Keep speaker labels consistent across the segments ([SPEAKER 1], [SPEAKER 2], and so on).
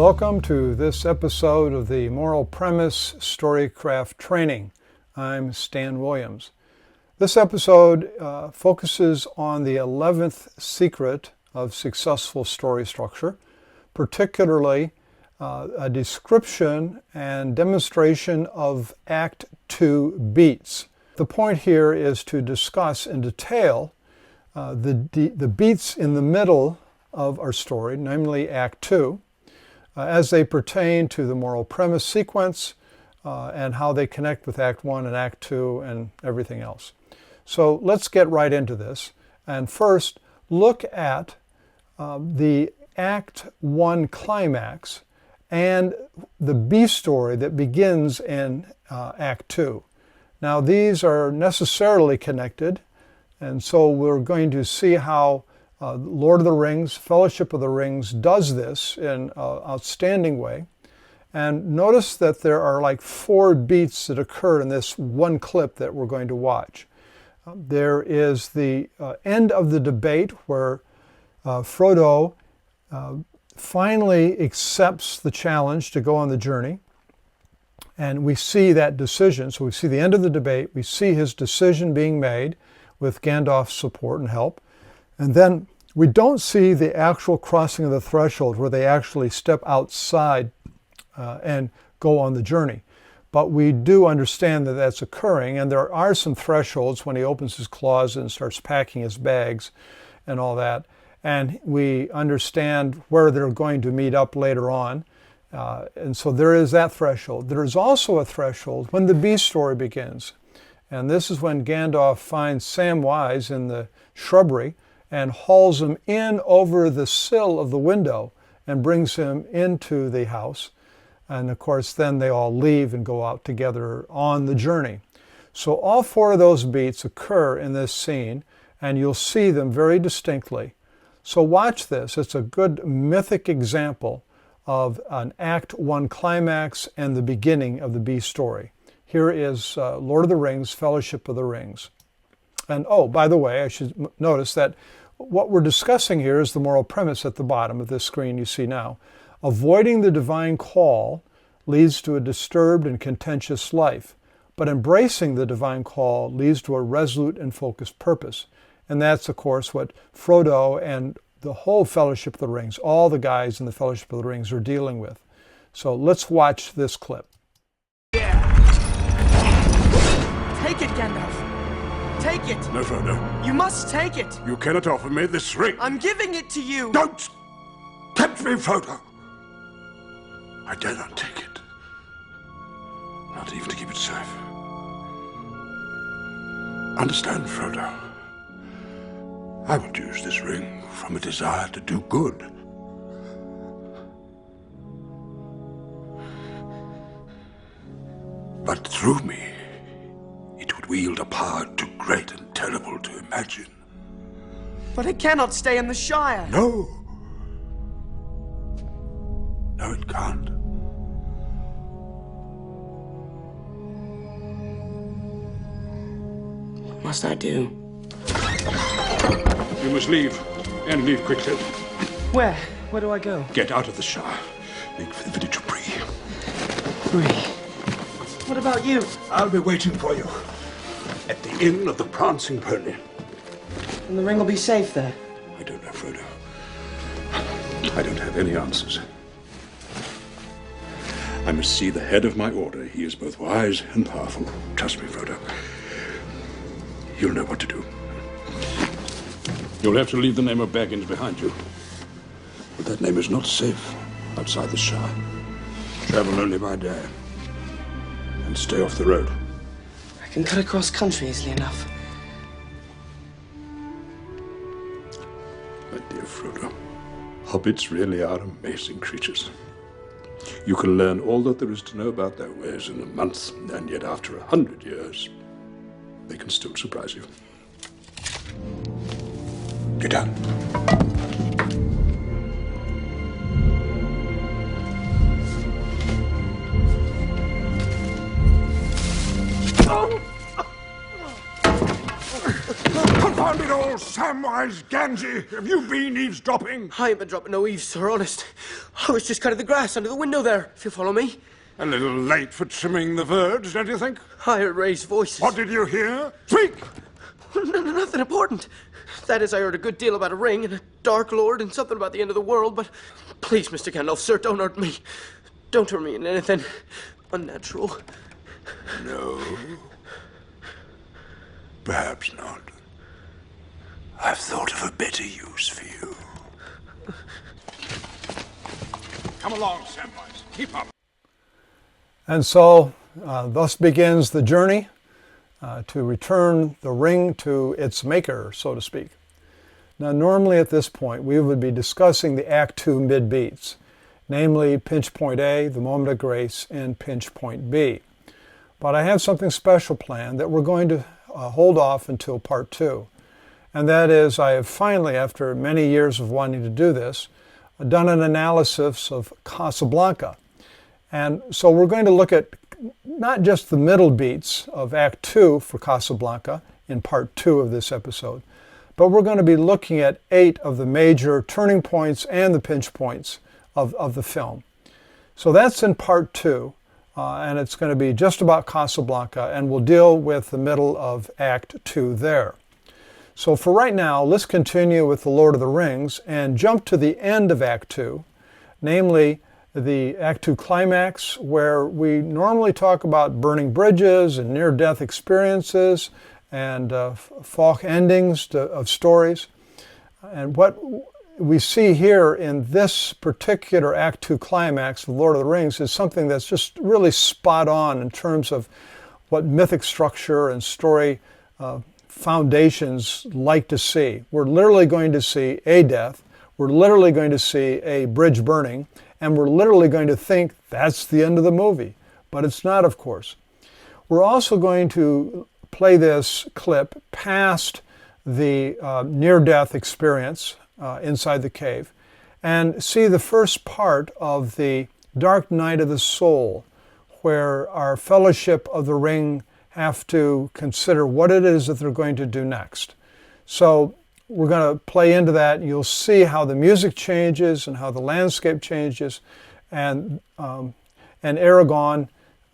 [SPEAKER 1] Welcome to this episode of the Moral Premise Storycraft Training. I'm Stan Williams. This episode focuses on the 11th secret of successful story structure, particularly a description and demonstration of Act 2 beats. The point here is to discuss in detail the beats in the middle of our story, namely Act 2, as they pertain to the moral premise sequence and how they connect with Act 1 and Act 2 and everything else. So let's get right into this. And first, look at the Act 1 climax and the B story that begins in Act 2. Now these are necessarily connected, and so we're going to see how Lord of the Rings, Fellowship of the Rings does this in an outstanding way. And notice that there are like 4 beats that occur in this one clip that we're going to watch. There is the end of the debate where Frodo finally accepts the challenge to go on the journey. And we see that decision. So we see the end of the debate. We see his decision being made with Gandalf's support and help. And then we don't see the actual crossing of the threshold where they actually step outside and go on the journey. But we do understand that that's occurring, and there are some thresholds when he opens his closet and starts packing his bags and all that. And we understand where they're going to meet up later on. And so there is that threshold. There is also a threshold when the B story begins. And this is when Gandalf finds Samwise in the shrubbery and hauls him in over the sill of the window and brings him into the house. And of course, then they all leave and go out together on the journey. So all 4 of those beats occur in this scene, and you'll see them very distinctly. So watch this. It's a good mythic example of an Act 1 climax and the beginning of the B story. Here is Lord of the Rings, Fellowship of the Rings. And oh, by the way, I should notice that what we're discussing here is the moral premise at the bottom of this screen you see now. Avoiding the divine call leads to a disturbed and contentious life, but embracing the divine call leads to a resolute and focused purpose. And that's, of course, what Frodo and the whole Fellowship of the Rings, all the guys in the Fellowship of the Rings are dealing with. So let's watch this clip.
[SPEAKER 2] Yeah. Take it, Gandalf. Take it.
[SPEAKER 3] No, Frodo.
[SPEAKER 2] You must take it.
[SPEAKER 3] You cannot offer me this ring.
[SPEAKER 2] I'm giving it to you.
[SPEAKER 3] Don't tempt me, Frodo. I dare not take it. Not even to keep it safe. Understand, Frodo. I will use this ring from a desire to do good. But through me, it would wield a power too great and terrible to imagine.
[SPEAKER 2] But it cannot stay in the Shire.
[SPEAKER 3] No. No, it can't.
[SPEAKER 2] What must I do?
[SPEAKER 3] You must leave, and leave quickly.
[SPEAKER 2] Where? Where do I go?
[SPEAKER 3] Get out of the Shire. Make for the village of Bree.
[SPEAKER 2] Bree. What about you?
[SPEAKER 3] I'll be waiting for you at the Inn of the Prancing Pony.
[SPEAKER 2] And the ring will be safe there?
[SPEAKER 3] I don't know, Frodo. I don't have any answers. I must see the head of my order. He is both wise and powerful. Trust me, Frodo. You'll know what to do. You'll have to leave the name of Baggins behind you. But that name is not safe outside the Shire. Travel only by day. And stay off the road.
[SPEAKER 2] I can cut across country easily enough.
[SPEAKER 3] My dear Frodo, hobbits really are amazing creatures. You can learn all that there is to know about their ways in a month, and yet after 100 years, they can still surprise you. Get down. Come Confound it all, Samwise Gamgee! Have you been eavesdropping?
[SPEAKER 2] I ain't been dropping no eaves, sir, honest. I was just cutting the grass under the window there, if you follow me.
[SPEAKER 3] A little late for trimming the verge, don't you think?
[SPEAKER 2] I heard raised voices.
[SPEAKER 3] What did you hear? Speak!
[SPEAKER 2] Nothing important. That is, I heard a good deal about a ring and a Dark Lord and something about the end of the world, but please, Mr. Gandalf, sir, don't hurt me. Don't turn me into anything unnatural.
[SPEAKER 3] No. Perhaps not. I've thought of a better use for you. Come along, Samwise. Keep up.
[SPEAKER 1] And so, thus begins the journey to return the ring to its maker, so to speak. Now, normally at this point, we would be discussing the Act 2 mid-beats, namely pinch point A, the moment of grace, and pinch point B. But I have something special planned that we're going to hold off until part 2. And that is, I have finally, after many years of wanting to do this, done an analysis of Casablanca. And so we're going to look at not just the middle beats of Act 2 for Casablanca in part 2 of this episode, but we're going to be looking at 8 of the major turning points and the pinch points of the film. So that's in part 2, and it's going to be just about Casablanca, and we'll deal with the middle of Act 2 there. So for right now, let's continue with The Lord of the Rings and jump to the end of Act 2, namely the Act 2 climax, where we normally talk about burning bridges and near-death experiences and false endings of stories. And what we see here in this particular Act 2 climax of The Lord of the Rings is something that's just really spot on in terms of what mythic structure and story foundations like to see. We're literally going to see a death, we're literally going to see a bridge burning, and we're literally going to think that's the end of the movie. But it's not, of course. We're also going to play this clip past the near-death experience inside the cave and see the first part of the Dark Night of the Soul, where our Fellowship of the Ring have to consider what it is that they're going to do next. So we're going to play into that. You'll see how the music changes and how the landscape changes, and Aragorn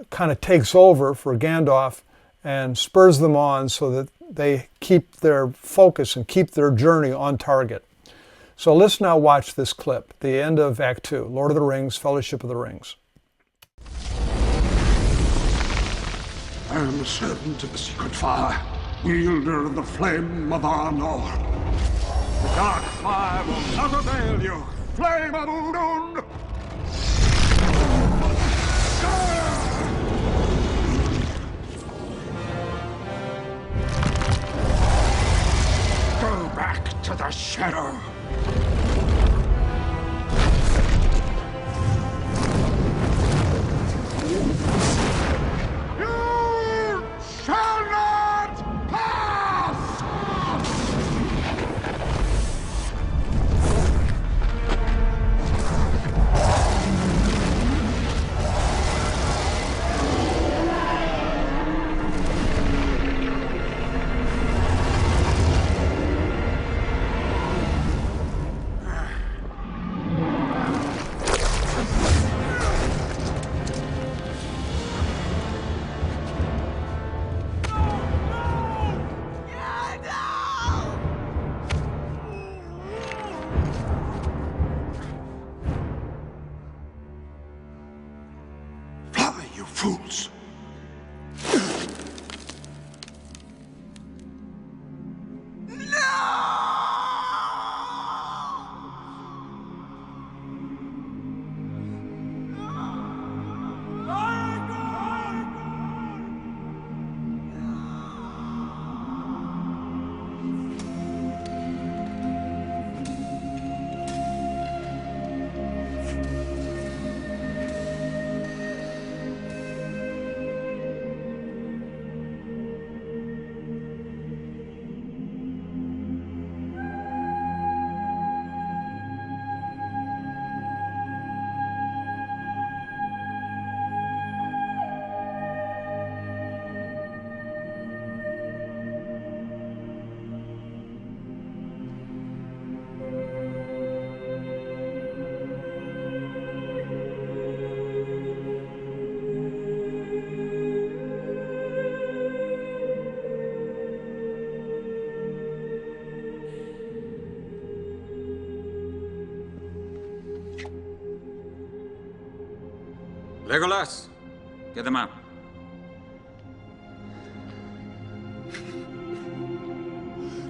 [SPEAKER 1] kind of takes over for Gandalf and spurs them on so that they keep their focus and keep their journey on target. So let's now watch this clip, the end of Act 2, Lord of the Rings, Fellowship of the Rings.
[SPEAKER 3] I am a servant of the secret fire, wielder of the flame of Arnor. The dark fire will not avail you, flame of Udun! Go back to the shadow. You shall not pass!
[SPEAKER 4] Legolas, get them out.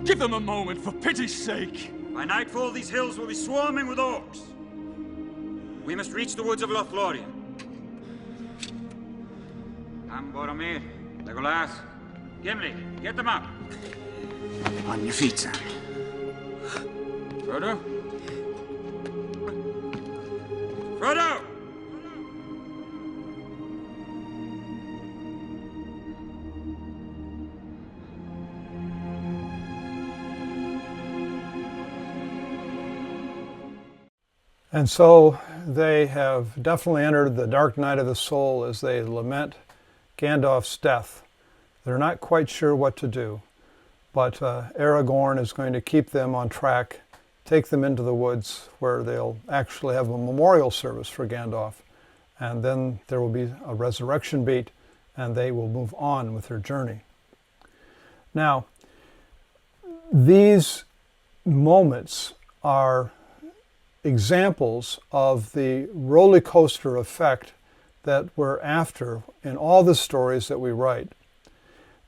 [SPEAKER 5] Give them a moment, for pity's sake.
[SPEAKER 4] By nightfall, these hills will be swarming with orcs. We must reach the woods of Lothlorien. Come, Boromir, Legolas, Gimli, get them up.
[SPEAKER 5] On your feet, Sam.
[SPEAKER 4] Frodo? Frodo!
[SPEAKER 1] And so they have definitely entered the dark night of the soul as they lament Gandalf's death. They're not quite sure what to do, but Aragorn is going to keep them on track, take them into the woods where they'll actually have a memorial service for Gandalf, and then there will be a resurrection beat, and they will move on with their journey. Now, these moments are examples of the roller coaster effect that we're after in all the stories that we write.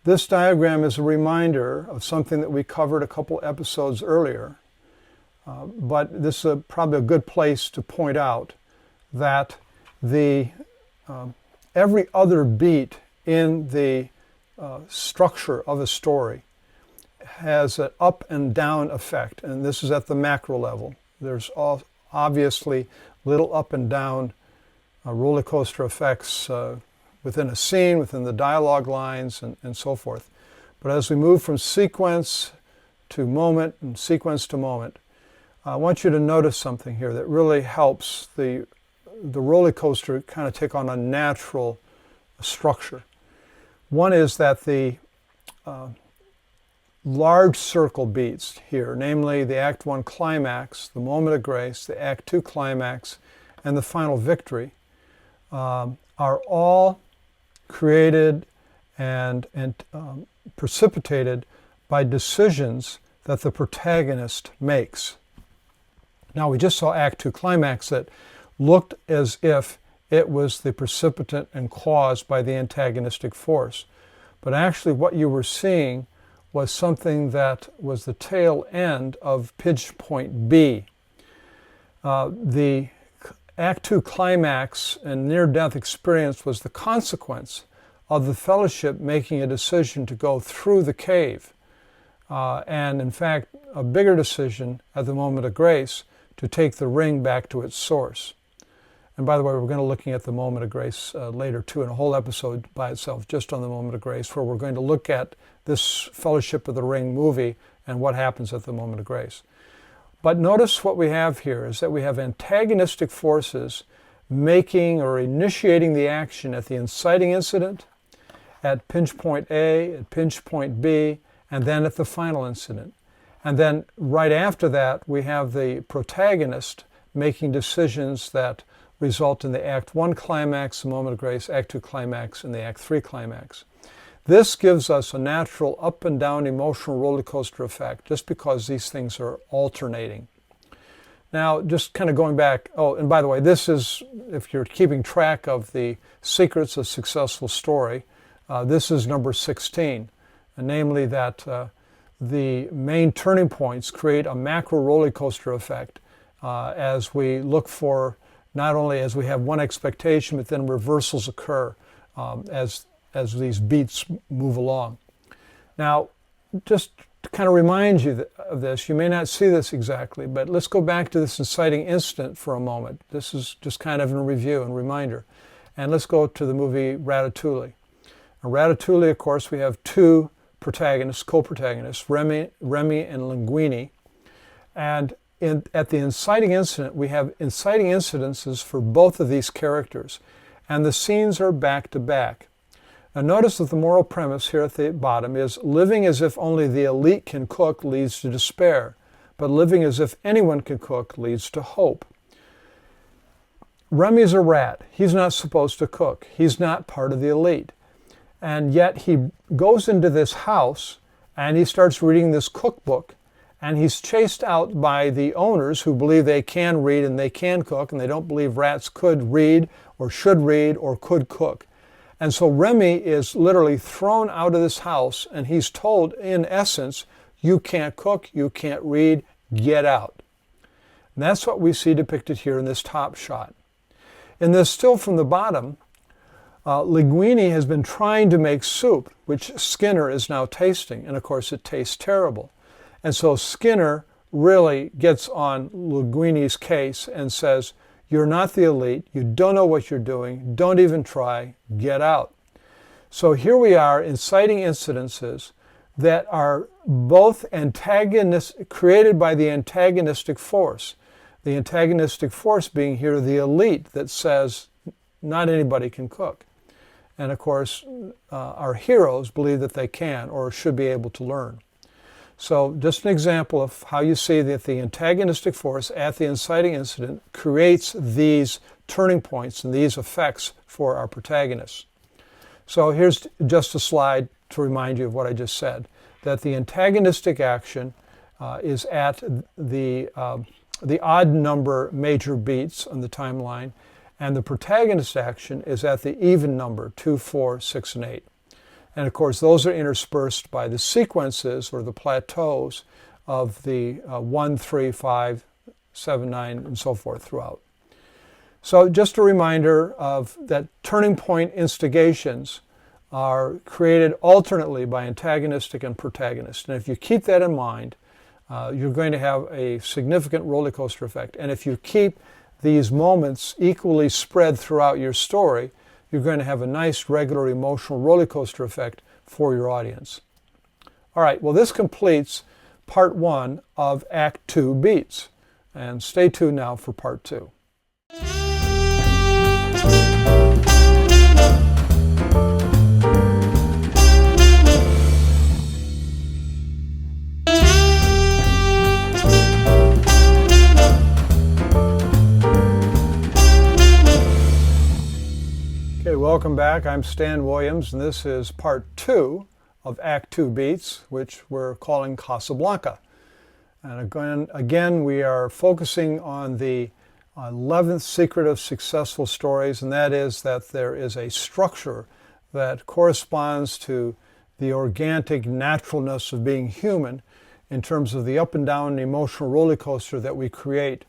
[SPEAKER 1] This diagram is a reminder of something that we covered a couple episodes earlier, but this is probably a good place to point out that every other beat in the structure of a story has an up and down effect, and this is at the macro level. There's obviously little up and down roller coaster effects within a scene, within the dialogue lines, and so forth. But as we move from sequence to moment and sequence to moment, I want you to notice something here that really helps the roller coaster kind of take on a natural structure. One is that the large circle beats here, namely the Act 1 climax, the moment of grace, the Act 2 climax, and the final victory, are all created and precipitated by decisions that the protagonist makes. Now, we just saw Act 2 climax that looked as if it was the precipitant and caused by the antagonistic force. But actually what you were seeing was something that was the tail end of pinch point B. The Act 2 climax and near-death experience was the consequence of the Fellowship making a decision to go through the cave. And in fact, a bigger decision at the moment of grace to take the ring back to its source. And by the way, we're going to be looking at the moment of grace later too, in a whole episode by itself, just on the moment of grace, where we're going to look at this Fellowship of the Ring movie and what happens at the moment of grace. But notice what we have here is that we have antagonistic forces making or initiating the action at the inciting incident, at pinch point A, at pinch point B, and then at the final incident. And then right after that, we have the protagonist making decisions that result in the Act 1 climax, the moment of grace, Act 2 climax, and the Act 3 climax. This gives us a natural up and down emotional roller coaster effect just because these things are alternating. Now, just kind of going back, oh, and by the way, this is, if you're keeping track of the secrets of successful story, this is number 16, and namely that the main turning points create a macro roller coaster effect as we look for, not only as we have one expectation, but then reversals occur as these beats move along. Now, just to kind of remind you of this, you may not see this exactly, but let's go back to this inciting incident for a moment. This is just kind of a review and reminder. And let's go to the movie Ratatouille. In Ratatouille, of course, we have two protagonists, co-protagonists, Remy and Linguini. And at the inciting incident, we have inciting incidences for both of these characters. And the scenes are back to back. Now notice that the moral premise here at the bottom is living as if only the elite can cook leads to despair, but living as if anyone can cook leads to hope. Remy's a rat. He's not supposed to cook. He's not part of the elite. And yet he goes into this house and he starts reading this cookbook, And he's chased out by the owners who believe they can read and they can cook, and they don't believe rats could read or should read or could cook. And so Remy is literally thrown out of this house, and he's told, in essence, you can't cook, you can't read, get out. And that's what we see depicted here in this top shot. In this still from the bottom, Linguini has been trying to make soup, which Skinner is now tasting, and of course it tastes terrible. And so Skinner really gets on Linguini's case and says, you're not the elite, you don't know what you're doing, don't even try, get out. So here we are inciting incidences that are both created by the antagonistic force. The antagonistic force being here the elite that says not anybody can cook. And of course, our heroes believe that they can or should be able to learn. So just an example of how you see that the antagonistic force at the inciting incident creates these turning points and these effects for our protagonists. So here's just a slide to remind you of what I just said, that the antagonistic action is at the odd number major beats on the timeline, and the protagonist action is at the even number, 2, 4, 6, and 8. And of course, those are interspersed by the sequences or the plateaus of the 1, 3, 5, 7, 9, and so forth throughout. So just a reminder of that turning point instigations are created alternately by antagonistic and protagonist. And if you keep that in mind, you're going to have a significant roller coaster effect. And if you keep these moments equally spread throughout your story, you're going to have a nice regular emotional roller coaster effect for your audience. All right, well, this completes part 1 of Act 2 Beats. And stay tuned now for part 2. Okay, welcome back. I'm Stan Williams, and this is part 2 of Act 2 Beats, which we're calling Casablanca. And again, we are focusing on the 11th secret of successful stories, and that is that there is a structure that corresponds to the organic naturalness of being human in terms of the up and down emotional roller coaster that we create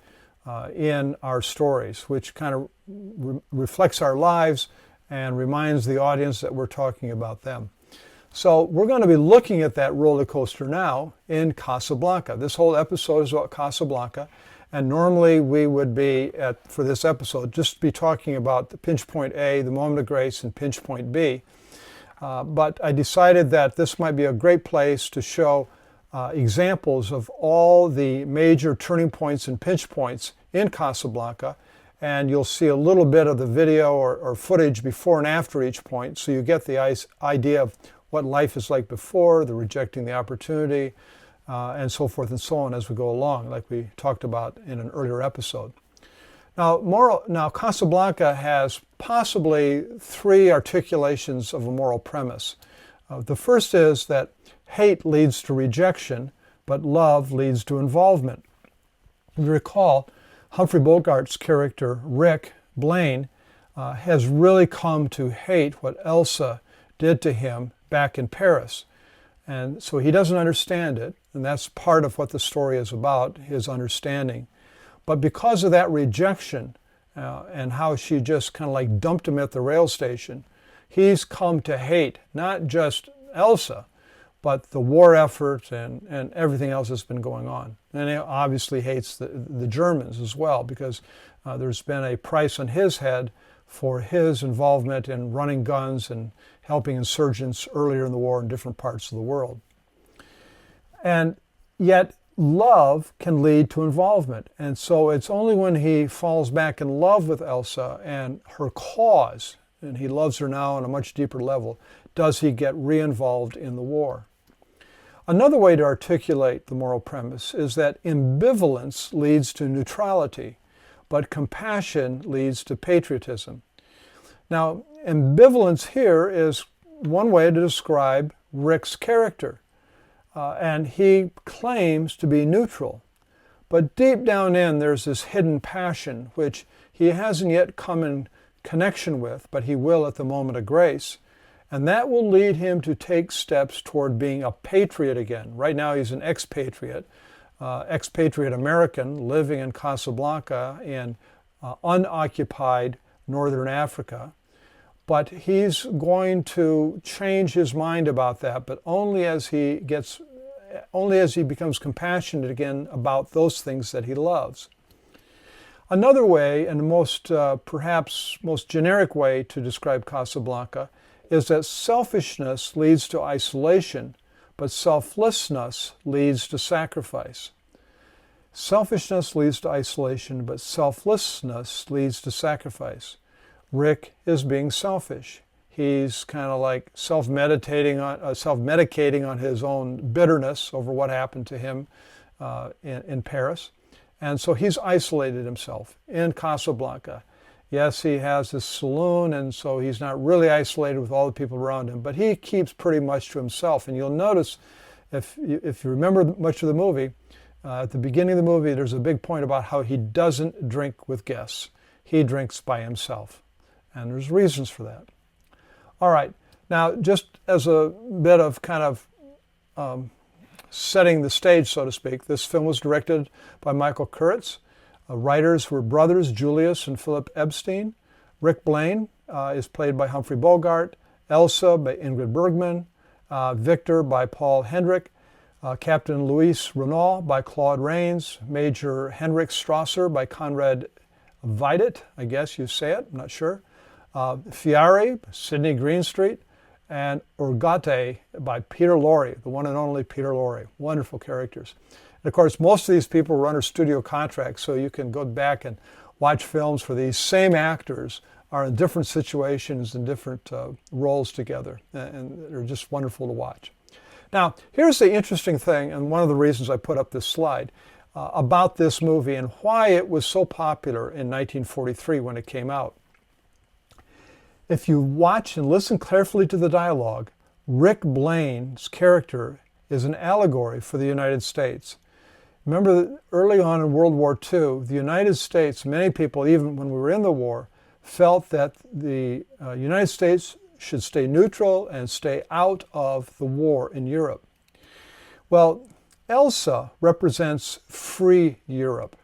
[SPEAKER 1] in our stories, which kind of reflects our lives and reminds the audience that we're talking about them. So we're going to be looking at that roller coaster now in Casablanca. This whole episode is about Casablanca, and normally we would be, for this episode, just be talking about the pinch point A, the moment of grace, and pinch point B. But I decided that this might be a great place to show examples of all the major turning points and pinch points in Casablanca, and you'll see a little bit of the video or footage before and after each point, so you get the idea of what life is like before, the rejecting the opportunity, and so forth and so on as we go along, like we talked about in an earlier episode. Now Casablanca has possibly 3 articulations of a moral premise. The first is that hate leads to rejection, but love leads to involvement. If you recall, Humphrey Bogart's character, Rick Blaine, has really come to hate what Elsa did to him back in Paris. And so he doesn't understand it, and that's part of what the story is about, his understanding. But because of that rejection and how she just kind of like dumped him at the rail station, he's come to hate not just Elsa, but the war effort and everything else that's been going on. And he obviously hates the Germans as well, because there's been a price on his head for his involvement in running guns and helping insurgents earlier in the war in different parts of the world. And yet love can lead to involvement. And so it's only when he falls back in love with Elsa and her cause, and he loves her now on a much deeper level, does he get re-involved in the war. Another way to articulate the moral premise is that ambivalence leads to neutrality, but compassion leads to patriotism. Now, ambivalence here is one way to describe Rick's character. and he claims to be neutral. But deep down in, there's this hidden passion, which he hasn't yet come in connection with, but he will at the moment of grace. And that will lead him to take steps toward being a patriot again. Right now, he's an expatriate American living in Casablanca in unoccupied northern Africa. But he's going to change his mind about that, but only as he becomes compassionate again about those things that he loves. Another way, and perhaps most generic way to describe Casablanca, is that selfishness leads to isolation, but selflessness leads to sacrifice. Selfishness leads to isolation, but selflessness leads to sacrifice. Rick is being selfish. He's kind of like self-medicating on his own bitterness over what happened to him in Paris. And so he's isolated himself in Casablanca. Yes, he has this saloon, and so he's not really isolated with all the people around him, but he keeps pretty much to himself. And you'll notice, if you remember much of the movie, at the beginning of the movie, there's a big point about how he doesn't drink with guests. He drinks by himself. And there's reasons for that. All right, now just as a bit of kind of setting the stage, so to speak, this film was directed by Michael Kurtz. Writers were brothers Julius and Philip Epstein. Rick Blaine is played by Humphrey Bogart, Elsa by Ingrid Bergman, Victor by Paul Hendrick, Captain Louis Renault by Claude Rains, Major Henrik Strasser by Conrad Veidt, I guess you say it, I'm not sure. Fiare, Sidney Greenstreet, and Urgate by Peter Lorre, the one and only Peter Lorre. Wonderful characters. And of course, most of these people were under studio contracts, so you can go back and watch films where these same actors are in different situations and different roles together, and they're just wonderful to watch. Now, here's the interesting thing, and one of the reasons I put up this slide, about this movie and why it was so popular in 1943 when it came out. If you watch and listen carefully to the dialogue, Rick Blaine's character is an allegory for the United States. Remember that early on in World War II, the United States, many people, even when we were in the war, felt that the United States should stay neutral and stay out of the war in Europe. Well, Elsa represents free Europe.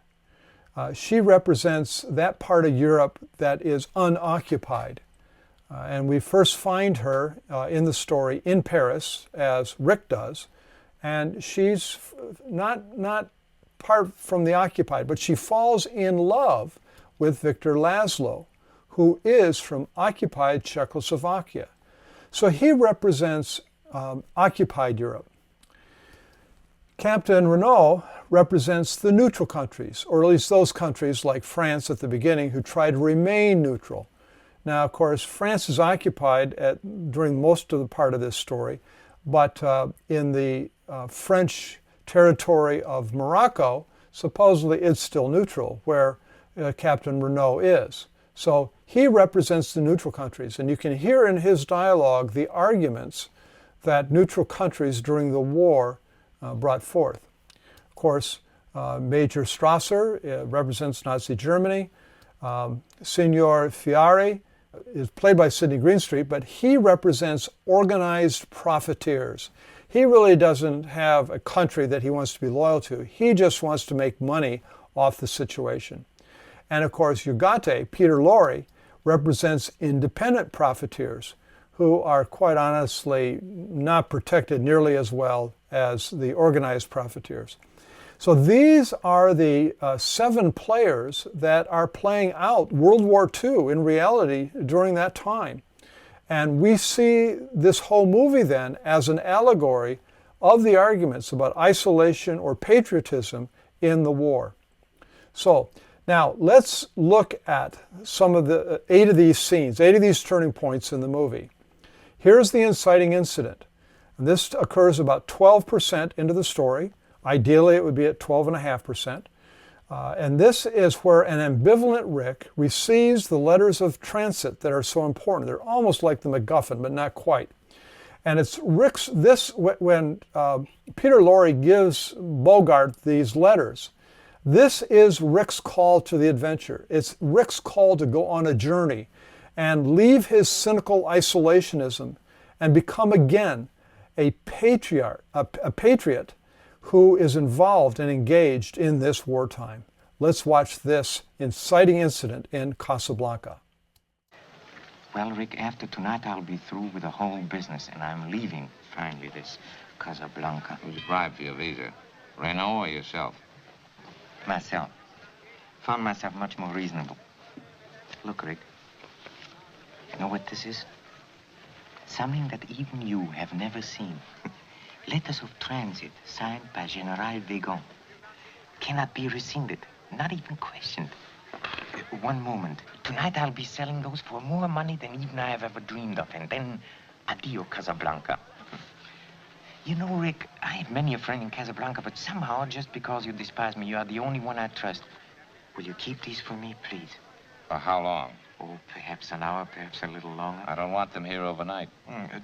[SPEAKER 1] She represents that part of Europe that is unoccupied. And we first find her in the story in Paris, as Rick does, and she's not part from the occupied, but she falls in love with Victor Laszlo, who is from occupied Czechoslovakia. So he represents occupied Europe. Captain Renault represents the neutral countries, or at least those countries like France at the beginning who try to remain neutral. Now, of course, France is occupied during most of the part of this story, but in the French territory of Morocco, supposedly it's still neutral, where Captain Renault is. So he represents the neutral countries, and you can hear in his dialogue the arguments that neutral countries during the war brought forth. Of course, Major Strasser represents Nazi Germany. Signor Fiare is played by Sidney Greenstreet, but he represents organized profiteers. He really doesn't have a country that he wants to be loyal to. He just wants to make money off the situation. And of course, Urgate, Peter Lorre, represents independent profiteers who are quite honestly not protected nearly as well as the organized profiteers. So these are the 7 players that are playing out World War II in reality during that time. And we see this whole movie then as an allegory of the arguments about isolation or patriotism in the war. So now let's look at some of the 8 of these scenes, 8 of these turning points in the movie. Here's the inciting incident. And this occurs about 12% into the story. Ideally, it would be at 12.5%. And this is where an ambivalent Rick receives the letters of transit that are so important. They're almost like the MacGuffin, but not quite. And it's Rick's, when Peter Lorre gives Bogart these letters, this is Rick's call to the adventure. It's Rick's call to go on a journey and leave his cynical isolationism and become again a patriot who is involved and engaged in this wartime. Let's watch this inciting incident in Casablanca.
[SPEAKER 6] Well, Rick, after tonight I'll be through with the whole business, and I'm leaving, finally, this Casablanca.
[SPEAKER 7] Who's applied for your visa? Renault or yourself?
[SPEAKER 6] Myself. Found myself much more reasonable. Look, Rick. You know what this is? Something that even you have never seen. Letters of transit signed by General Wegon. Cannot be rescinded, not even questioned. One moment. Tonight I'll be selling those for more money than even I have ever dreamed of. And then, adio, Casablanca. You know, Rick, I have many a friend in Casablanca, but somehow, just because you despise me, you are the only one I trust. Will you keep these for me, please?
[SPEAKER 7] For how long?
[SPEAKER 6] Oh, perhaps an hour, perhaps a little longer.
[SPEAKER 7] I don't want them here overnight.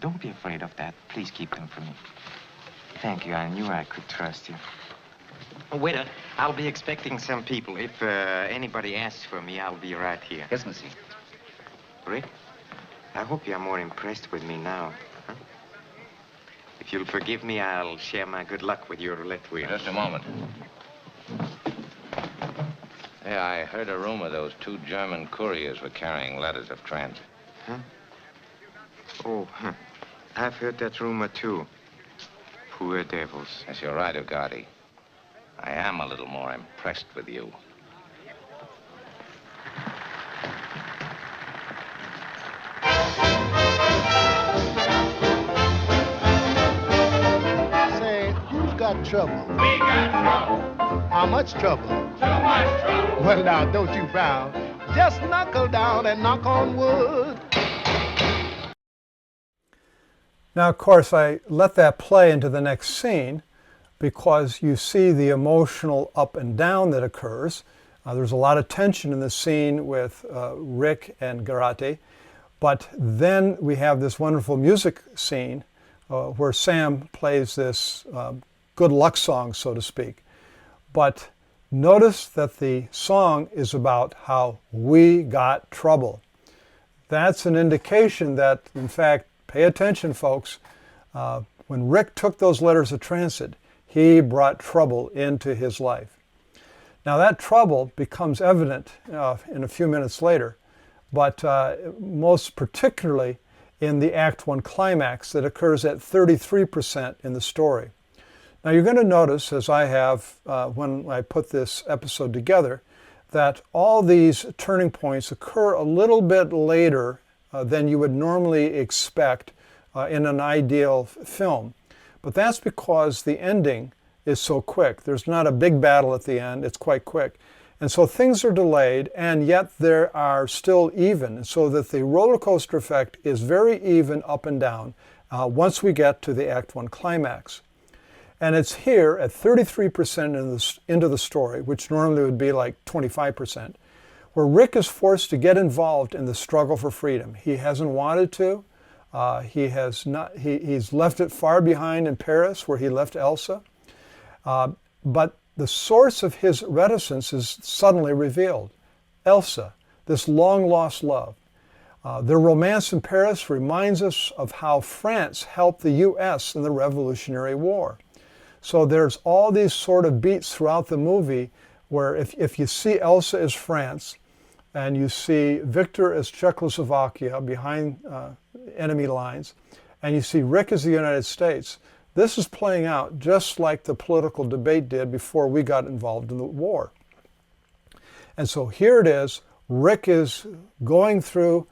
[SPEAKER 6] Don't be afraid of that. Please keep them for me. Thank you. I knew I could trust you. Waiter, I'll be expecting some people. If anybody asks for me, I'll be right here.
[SPEAKER 7] Yes, monsieur.
[SPEAKER 6] Rick, I hope you're more impressed with me now. Huh? If you'll forgive me, I'll share my good luck with your roulette wheel.
[SPEAKER 7] Just a moment. Hey, I heard a rumor those 2 German couriers were carrying letters of transit.
[SPEAKER 6] Huh? Oh, I've heard that rumor, too. Poor devils.
[SPEAKER 7] Yes, you're right, Ugarte. I am a little more impressed with you.
[SPEAKER 8] Say, who's got trouble?
[SPEAKER 9] We got trouble.
[SPEAKER 8] How much trouble?
[SPEAKER 9] Too much trouble.
[SPEAKER 8] Well, now, don't you frown. Just knuckle down and knock on wood.
[SPEAKER 1] Now, of course, I let that play into the next scene because you see the emotional up and down that occurs. There's a lot of tension in the scene with Rick and Garate, but then we have this wonderful music scene where Sam plays this good luck song, so to speak. But notice that the song is about how we got trouble. That's an indication that, in fact, pay attention, folks, when Rick took those letters of transit, he brought trouble into his life. Now that trouble becomes evident in a few minutes later, but most particularly in the Act 1 climax that occurs at 33% in the story. Now you're going to notice, as I have when I put this episode together, that all these turning points occur a little bit later than you would normally expect in an ideal film. But that's because the ending is so quick. There's not a big battle at the end, it's quite quick. And so things are delayed, and yet they are still even, so that the roller coaster effect is very even up and down once we get to the Act 1 climax. And it's here at 33% into the story, which normally would be like 25%, where Rick is forced to get involved in the struggle for freedom. He hasn't wanted to. He's left it far behind in Paris, where he left Elsa. But the source of his reticence is suddenly revealed. Elsa, this long-lost love. Their romance in Paris reminds us of how France helped the U.S. in the Revolutionary War. So there's all these sort of beats throughout the movie where if you see Elsa as France, and you see Victor as Czechoslovakia behind enemy lines, and you see Rick as the United States, this is playing out just like the political debate did before we got involved in the war. And so here it is, Rick is going through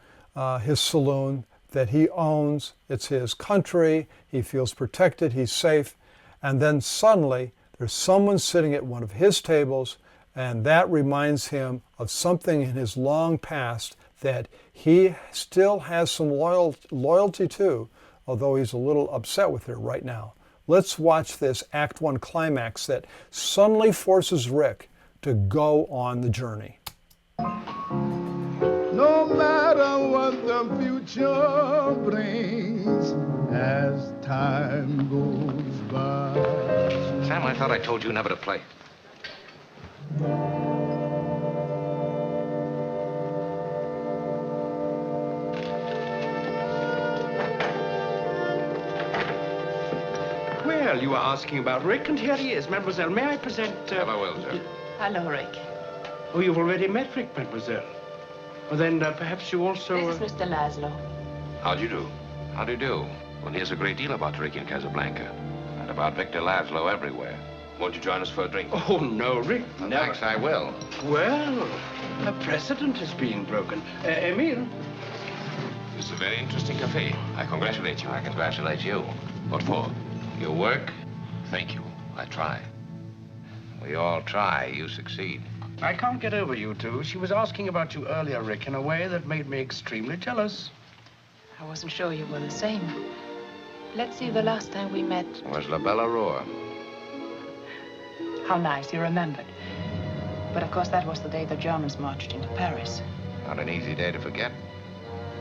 [SPEAKER 1] his saloon that he owns, it's his country, he feels protected, he's safe, and then suddenly there's someone sitting at one of his tables, and that reminds him of something in his long past that he still has some loyalty to, although he's a little upset with her right now. Let's watch this Act 1 climax that suddenly forces Rick to go on the journey.
[SPEAKER 8] No matter what the future brings, as time goes by.
[SPEAKER 7] Sam, I thought I told you never to play.
[SPEAKER 10] Well, you were asking about Rick, and here he is. Mademoiselle, may I present...
[SPEAKER 7] Hello, will, sir.
[SPEAKER 11] Hello, Rick.
[SPEAKER 10] Oh, you've already met Rick, Mademoiselle. Well, then, perhaps you also...
[SPEAKER 11] This is Mr. Laszlo.
[SPEAKER 7] How do you do? How do you do? One hears a great deal about Rick in Casablanca. And about Victor Laszlo everywhere. Won't you join us for a drink?
[SPEAKER 10] Oh, no, Rick, never.
[SPEAKER 7] Thanks, I will.
[SPEAKER 10] Well, a precedent is being broken. Emile?
[SPEAKER 7] This is a very interesting cafe. I congratulate you. I congratulate you. What for? Your work? Thank you. I try. We all try. You succeed.
[SPEAKER 10] I can't get over you two. She was asking about you earlier, Rick, in a way that made me extremely jealous.
[SPEAKER 11] I wasn't sure you were the same. Let's see, the last time we met...
[SPEAKER 7] It was La Belle Aurore.
[SPEAKER 11] How nice, you remembered. But of course, that was the day the Germans marched into Paris.
[SPEAKER 7] Not an easy day to forget.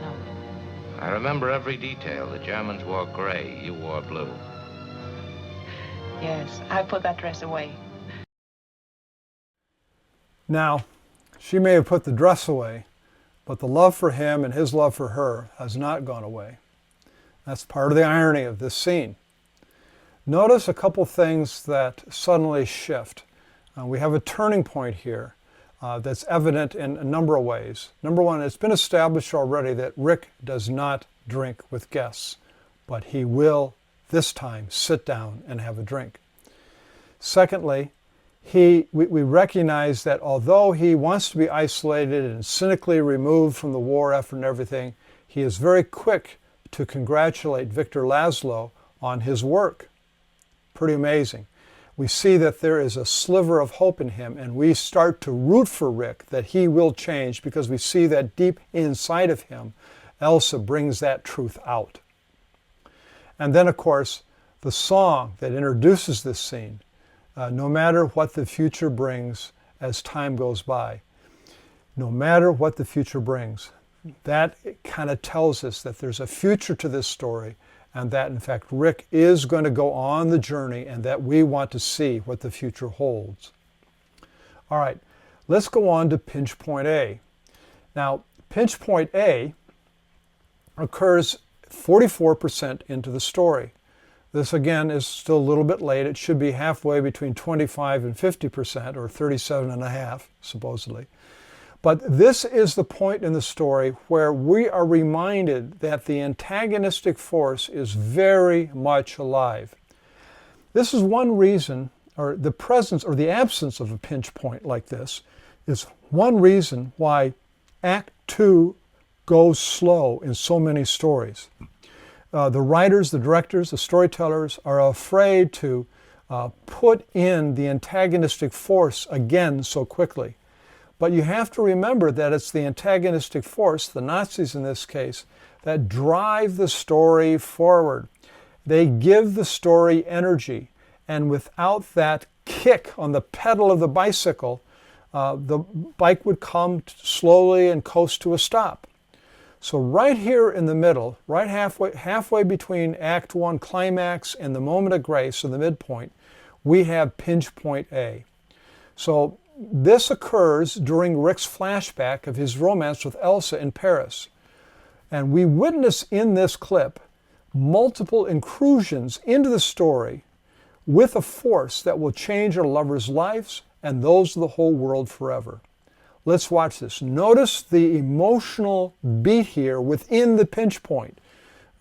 [SPEAKER 11] No.
[SPEAKER 7] I remember every detail. The Germans wore gray. You wore blue.
[SPEAKER 11] Yes, I put that dress away.
[SPEAKER 1] Now, she may have put the dress away, but the love for him and his love for her has not gone away. That's part of the irony of this scene. Notice a couple things that suddenly shift. We have a turning point here that's evident in a number of ways. Number one, it's been established already that Rick does not drink with guests, but he will this time sit down and have a drink. Secondly, we recognize that although he wants to be isolated and cynically removed from the war effort and everything, he is very quick to congratulate Victor Laszlo on his work. Pretty amazing. We see that there is a sliver of hope in him, and we start to root for Rick that he will change because we see that deep inside of him, Elsa brings that truth out. And then, of course, the song that introduces this scene, no matter what the future brings as time goes by, no matter what the future brings, that kind of tells us that there's a future to this story, and that, in fact, Rick is going to go on the journey and that we want to see what the future holds. All right, let's go on to pinch point A. Now, pinch point A occurs 44% into the story. This, again, is still a little bit late. It should be halfway between 25 and 50%, or 37.5, supposedly. But this is the point in the story where we are reminded that the antagonistic force is very much alive. This is one reason, or the presence or the absence of a pinch point like this is one reason why Act 2 goes slow in so many stories. The writers, the directors, the storytellers are afraid to put in the antagonistic force again so quickly. But you have to remember that it's the antagonistic force, the Nazis in this case, that drive the story forward. They give the story energy, and without that kick on the pedal of the bicycle, the bike would come slowly and coast to a stop. So right here in the middle, right halfway between Act 1 climax and the moment of grace, or the midpoint, we have pinch point A. So this occurs during Rick's flashback of his romance with Elsa in Paris. And we witness in this clip multiple intrusions into the story with a force that will change our lovers' lives and those of the whole world forever. Let's watch this. Notice the emotional beat here within the pinch point.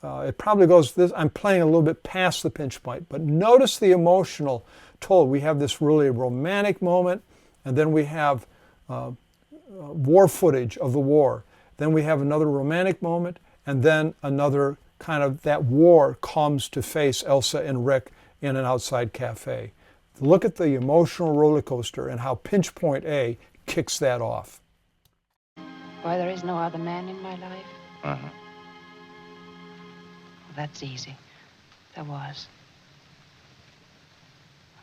[SPEAKER 1] It probably goes this. I'm playing a little bit past the pinch point, but notice the emotional toll. We have this really romantic moment, and then we have war footage of the war. Then we have another romantic moment, and then another kind of that war comes to face Elsa and Rick in an outside cafe. Look at the emotional roller coaster and how pinch point A kicks that off.
[SPEAKER 11] Why there is no other man in my life?
[SPEAKER 7] Uh-huh.
[SPEAKER 11] Well, that's easy. There was.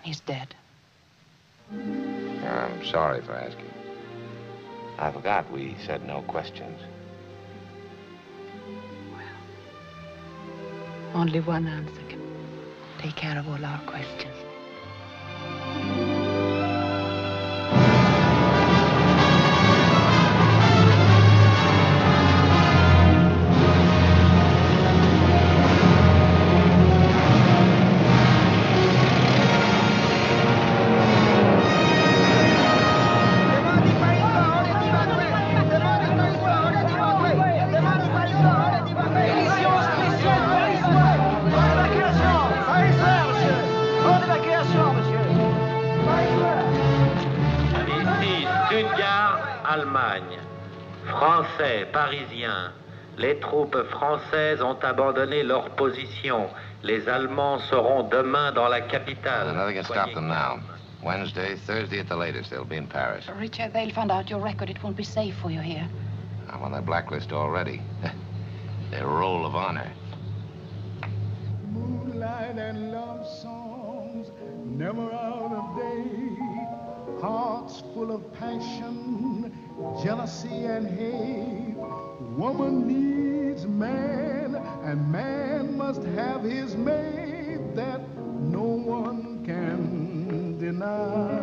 [SPEAKER 11] He's dead.
[SPEAKER 7] I'm sorry for asking. I forgot we said no questions.
[SPEAKER 11] Only one answer can take care of all our questions.
[SPEAKER 12] Allemagne. Français, Parisiens. Les troupes françaises ont abandonné leur position. Les Allemands seront demain dans la capitale.
[SPEAKER 7] Nothing can stop them now. Wednesday, Thursday at the latest, they'll be in Paris.
[SPEAKER 11] Richard, they'll find out your record. It won't be safe for you here.
[SPEAKER 7] I'm on their blacklist already. Their roll of honor.
[SPEAKER 8] Moonlight and love songs, never out of date. Hearts full of passion, jealousy and hate. Woman needs man, and man must have his mate that no one can deny.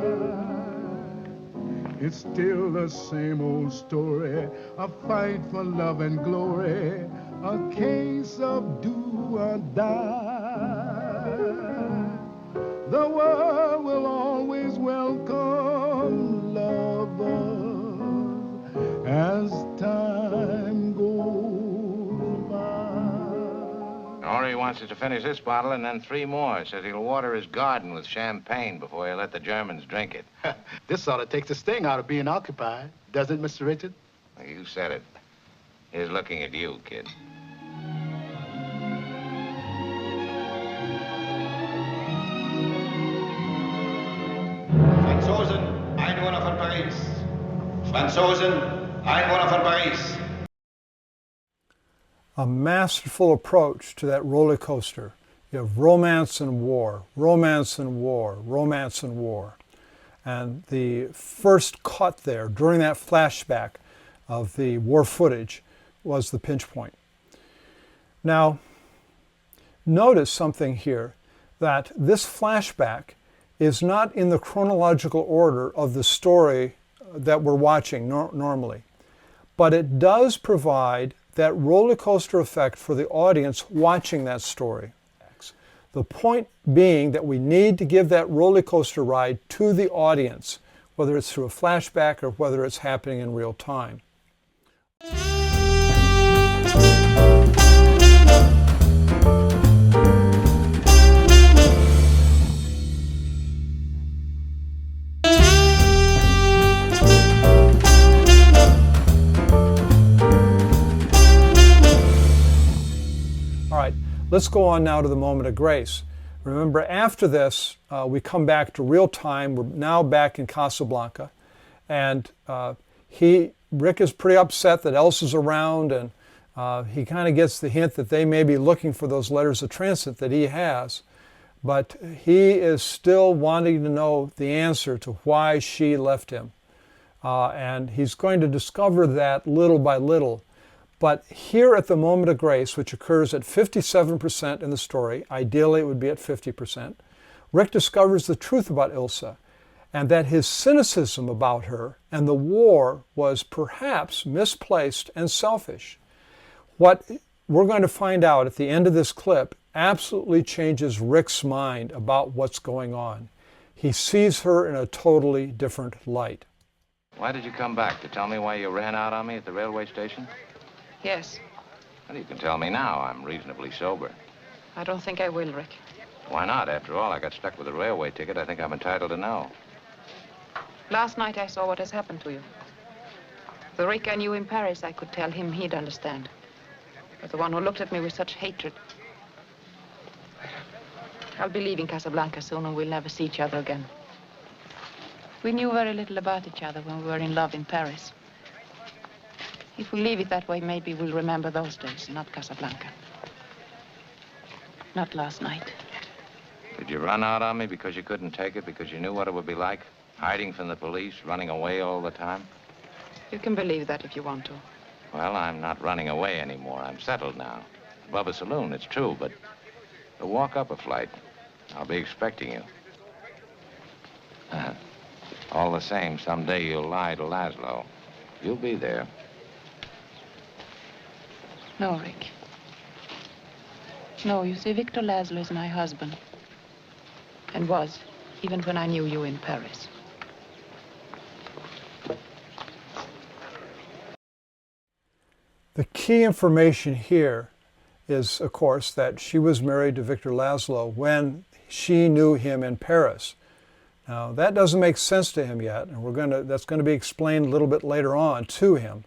[SPEAKER 8] It's still the same old story, a fight for love and glory, a case of do or die. The world will always welcome lovers as time goes by.
[SPEAKER 7] Ori wants us to finish this bottle and then 3 more. Says he'll water his garden with champagne before he'll let the Germans drink it.
[SPEAKER 10] This sort of takes the sting out of being occupied, doesn't it, Mr. Richard?
[SPEAKER 7] You said it. Here's looking at you, kid.
[SPEAKER 13] Franzosen, Einwohner von Paris. Franzosen, Einwohner von Paris.
[SPEAKER 1] A masterful approach to that roller coaster. You have romance and war, romance and war, romance and war. And the first cut there during that flashback of the war footage was the pinch point. Now, notice something here, that this flashback is not in the chronological order of the story that we're watching normally, but it does provide that roller coaster effect for the audience watching that story. The point being that we need to give that roller coaster ride to the audience, whether it's through a flashback or whether it's happening in real time. All right, let's go on now to the moment of grace. Remember, after this, we come back to real time. We're now back in Casablanca, and Rick is pretty upset that Elsa's around, and he kind of gets the hint that they may be looking for those letters of transit that he has, but he is still wanting to know the answer to why she left him, and he's going to discover that little by little. But here at the moment of grace, which occurs at 57% in the story, ideally it would be at 50%, Rick discovers the truth about Ilsa, and that his cynicism about her and the war was perhaps misplaced and selfish. What we're going to find out at the end of this clip absolutely changes Rick's mind about what's going on. He sees her in a totally different light.
[SPEAKER 7] Why did you come back? To tell me why you ran out on me at the railway station?
[SPEAKER 11] Yes.
[SPEAKER 7] Well, you can tell me now. I'm reasonably sober.
[SPEAKER 11] I don't think I will, Rick.
[SPEAKER 7] Why not? After all, I got stuck with a railway ticket. I think I'm entitled to know.
[SPEAKER 11] Last night I saw what has happened to you. The Rick I knew in Paris, I could tell him he'd understand. But the one who looked at me with such hatred. I'll be leaving Casablanca soon and we'll never see each other again. We knew very little about each other when we were in love in Paris. If we leave it that way, maybe we'll remember those days, not Casablanca. Not last night.
[SPEAKER 7] Did you run out on me because you couldn't take it, because you knew what it would be like? Hiding from the police, running away all the time?
[SPEAKER 11] You can believe that if you want to.
[SPEAKER 7] Well, I'm not running away anymore. I'm settled now. Above a saloon, it's true, but To walk up a flight. I'll be expecting you. All the same, someday you'll lie to Laszlo. You'll be there.
[SPEAKER 11] No, Rick. No, you see, Victor Laszlo is my husband. And was, even when I knew you in Paris.
[SPEAKER 1] The key information here is, of course, that she was married to Victor Laszlo when she knew him in Paris. Now, that doesn't make sense to him yet, and that's going to be explained a little bit later on to him.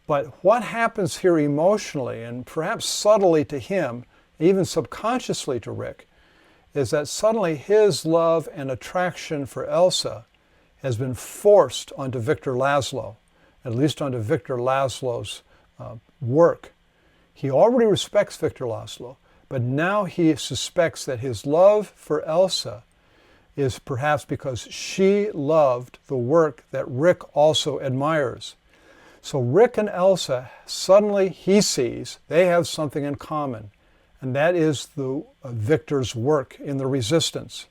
[SPEAKER 1] But what happens here emotionally, and perhaps subtly to him, even subconsciously to Rick, is that suddenly his love and attraction for Elsa has been forced onto Victor Laszlo, at least onto Victor Laszlo's work. He already respects Victor Laszlo, but now he suspects that his love for Elsa is perhaps because she loved the work that Rick also admires. So Rick and Elsa, suddenly he sees they have something in common, and that is Victor's work in the resistance.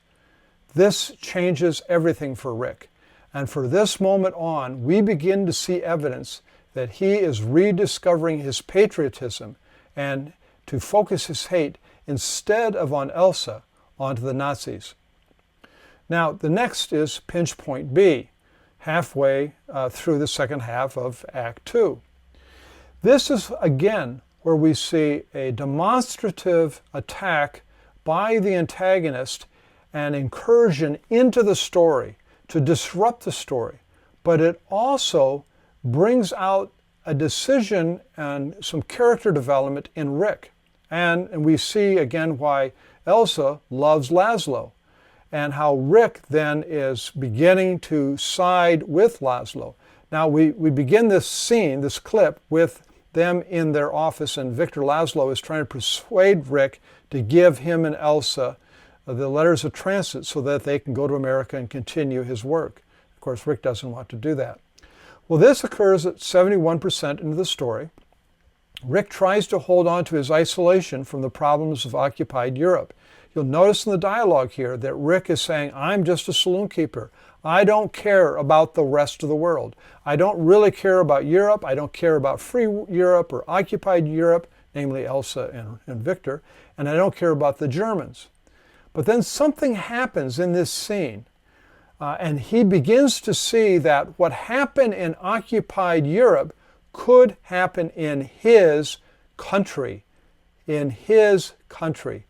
[SPEAKER 1] This changes everything for Rick. And for this moment on, we begin to see evidence that he is rediscovering his patriotism and to focus his hate instead of on Elsa, onto the Nazis. Now, the next is pinch point B, halfway through the second half of Act 2. This is, again, where we see a demonstrative attack by the antagonist, an incursion into the story to disrupt the story, but it also brings out a decision and some character development in Rick. And we see again why Elsa loves Laszlo, and how Rick then is beginning to side with Laszlo. Now we begin this scene, this clip, with them in their office, and Victor Laszlo is trying to persuade Rick to give him and Elsa the letters of transit so that they can go to America and continue his work. Of course, Rick doesn't want to do that. Well, this occurs at 71% into the story. Rick tries to hold on to his isolation from the problems of occupied Europe. You'll notice in the dialogue here that Rick is saying, I'm just a saloon keeper. I don't care about the rest of the world. I don't really care about Europe. I don't care about free Europe or occupied Europe, namely Elsa and Victor, and I don't care about the Germans. But then something happens in this scene, and he begins to see that what happened in occupied Europe could happen in his country. In his country.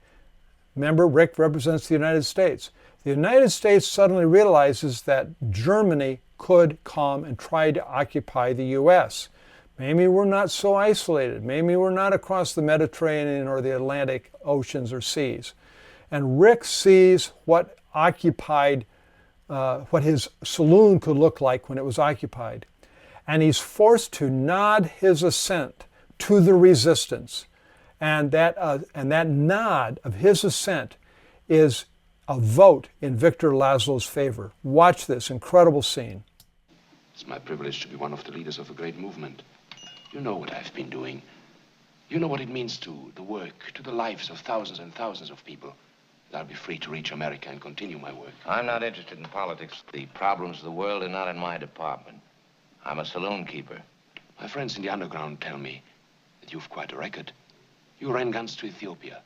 [SPEAKER 1] Remember, Rick represents the United States. The United States suddenly realizes that Germany could come and try to occupy the U.S. Maybe we're not so isolated. Maybe we're not across the Mediterranean or the Atlantic oceans or seas. And Rick sees what what his saloon could look like when it was occupied. And he's forced to nod his assent to the resistance. And that nod of his assent is a vote in Victor Laszlo's favor. Watch this incredible scene.
[SPEAKER 10] It's my privilege to be one of the leaders of a great movement. You know what I've been doing. You know what it means to the work, to the lives of thousands and thousands of people. That I'll be free to reach America and continue my work.
[SPEAKER 7] I'm not interested in politics. The problems of the world are not in my department. I'm a saloon keeper.
[SPEAKER 10] My friends in the underground tell me that you've quite a record. You ran guns to Ethiopia.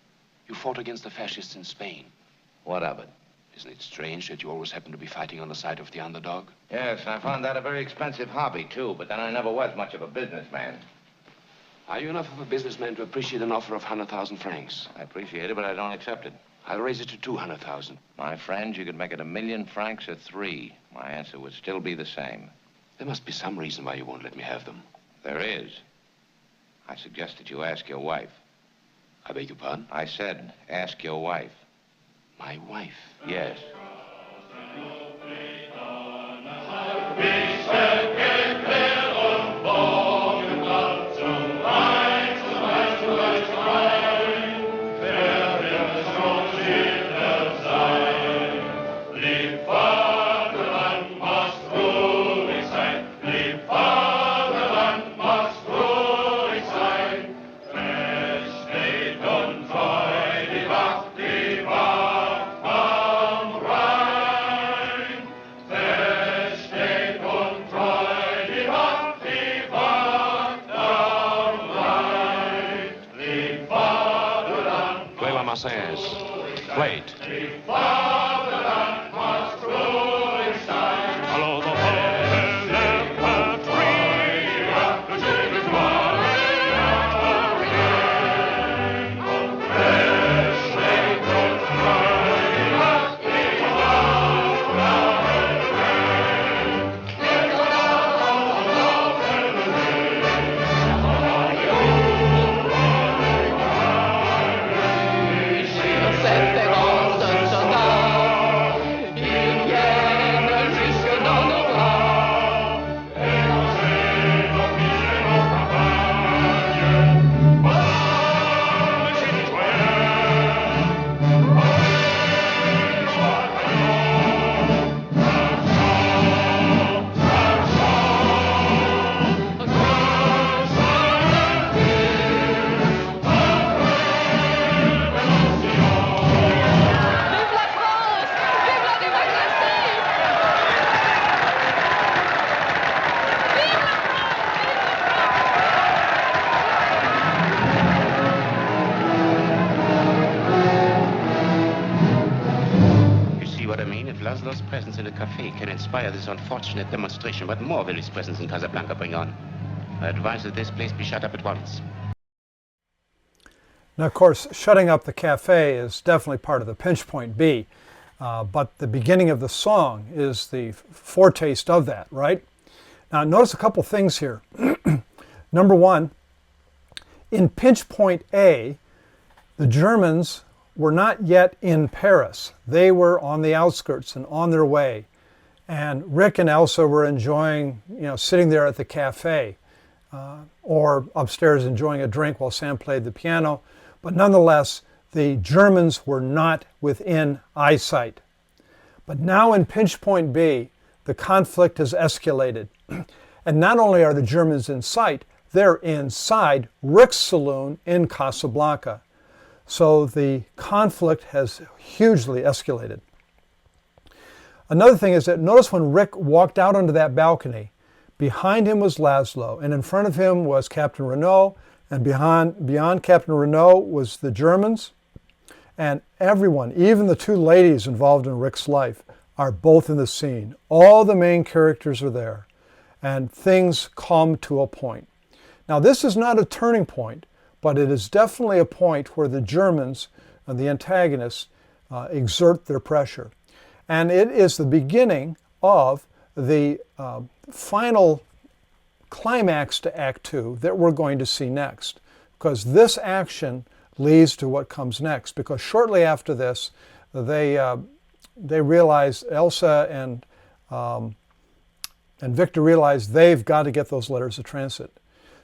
[SPEAKER 10] You fought against the fascists in Spain.
[SPEAKER 7] What of it?
[SPEAKER 10] Isn't it strange that you always happen to be fighting on the side of the underdog?
[SPEAKER 7] Yes, I found that a very expensive hobby, too, but then I never was much of a businessman.
[SPEAKER 10] Are you enough of a businessman to appreciate an offer of 100,000 francs?
[SPEAKER 7] I appreciate it, but I don't accept it.
[SPEAKER 10] I'll raise it to 200,000.
[SPEAKER 7] My friend, you could make it 1,000,000 francs or 3. My answer would still be the same.
[SPEAKER 10] There must be some reason why you won't let me have them.
[SPEAKER 7] There is. I suggest that you ask your wife.
[SPEAKER 10] I beg your pardon?
[SPEAKER 7] I said, ask your wife.
[SPEAKER 10] My wife?
[SPEAKER 7] Yes.
[SPEAKER 10] Française. Play it.
[SPEAKER 9] Alors, the
[SPEAKER 10] Laszlo's presence in the cafe can inspire this unfortunate demonstration, but more will his presence in Casablanca bring on. I advise that this place be shut up at once.
[SPEAKER 1] Now, of course, shutting up the cafe is definitely part of the pinch point B, but the beginning of the song is the foretaste of that, right? Now, notice a couple things here. Number one, in pinch point A, the Germans were not yet in Paris. They were on the outskirts and on their way. And Rick and Elsa were enjoying, sitting there at the cafe or upstairs enjoying a drink while Sam played the piano. But nonetheless, the Germans were not within eyesight. But now in pinch point B, the conflict has escalated. And not only are the Germans in sight, they're inside Rick's saloon in Casablanca. So the conflict has hugely escalated. Another thing is that notice when Rick walked out onto that balcony, behind him was Laszlo, and in front of him was Captain Renault, and beyond Captain Renault was the Germans, and everyone, even the two ladies involved in Rick's life, are both in the scene. All the main characters are there, and things come to a point. Now, this is not a turning point, but it is definitely a point where the Germans, the antagonists, exert their pressure. And it is the beginning of the final climax to Act 2 that we're going to see next. Because this action leads to what comes next. Because shortly after this, they realize, Elsa and Victor realize they've got to get those letters of transit.